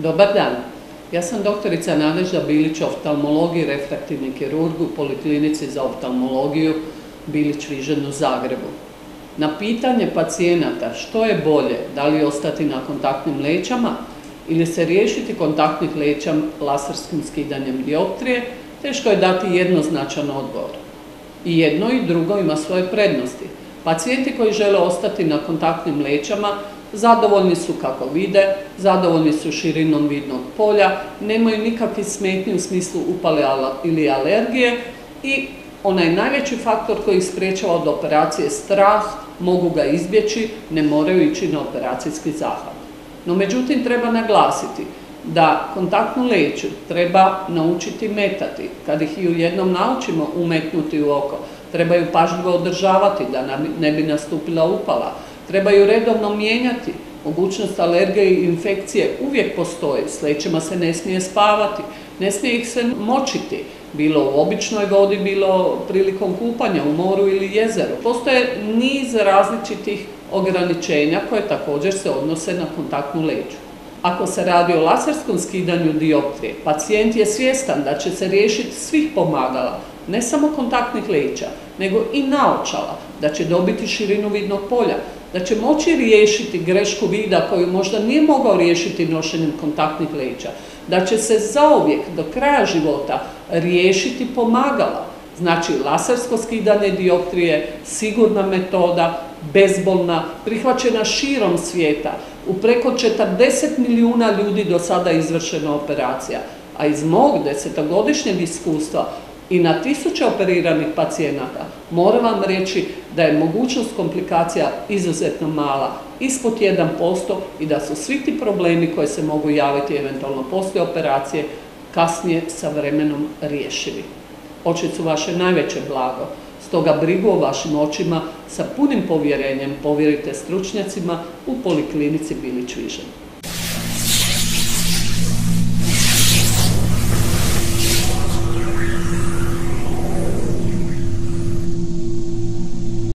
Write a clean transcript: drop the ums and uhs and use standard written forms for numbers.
Dobar dan, ja sam doktorica Nadežda Bilić, oftalmolog i refraktivni kirurg u Poliklinici za oftalmologiju Bilić Vižen u Zagrebu. Na pitanje pacijenata što je bolje, da li ostati na kontaktnim lećama ili se riješiti kontaktnih leća laserskim skidanjem dioptrije, teško je dati jednoznačan odgovor. I jedno i drugo ima svoje prednosti. Pacijenti koji žele ostati na kontaktnim lećama zadovoljni su kako vide, zadovoljni su širinom vidnog polja, nemaju nikakvih smetnji u smislu upale ili alergije i onaj najveći faktor koji ih sprječava od operacije strah, mogu ga izbjeći, ne moraju ići na operacijski zahvat. No međutim treba naglasiti da kontaktnu leću treba naučiti metati. Kad ih i u jednom naučimo umetnuti u oko, treba ju pažljivo održavati da ne bi nastupila upala. Treba ju redovno mijenjati, mogućnost alergije i infekcije uvijek postoji, s lećima se ne smije spavati, ne smije ih se močiti, bilo u običnoj vodi, bilo prilikom kupanja u moru ili jezeru. Postoje niz različitih ograničenja koje također se odnose na kontaktnu leću. Ako se radi o laserskom skidanju dioptrije, pacijent je svjestan da će se riješiti svih pomagala, ne samo kontaktnih leća, nego i naočala, da će dobiti širinu vidnog polja, da će moći riješiti grešku vida koju možda nije mogao riješiti nošenjem kontaktnih leća, da će se zauvijek do kraja života riješiti pomagala. Znači, lasersko skidanje dioptrije, sigurna metoda, bezbolna, prihvaćena širom svijeta. U preko 40 milijuna ljudi do sada izvršena operacija, a iz mog 10-godišnjeg iskustva i na 1000 operiranih pacijenata moram vam reći da je mogućnost komplikacija izuzetno mala, ispod 1% i da su svi ti problemi koji se mogu javiti eventualno poslije operacije kasnije sa vremenom riješivi. Oči su vaše najveće blago, stoga brigu o vašim očima sa punim povjerenjem povjerite stručnjacima u Poliklinici Bilić Vižen.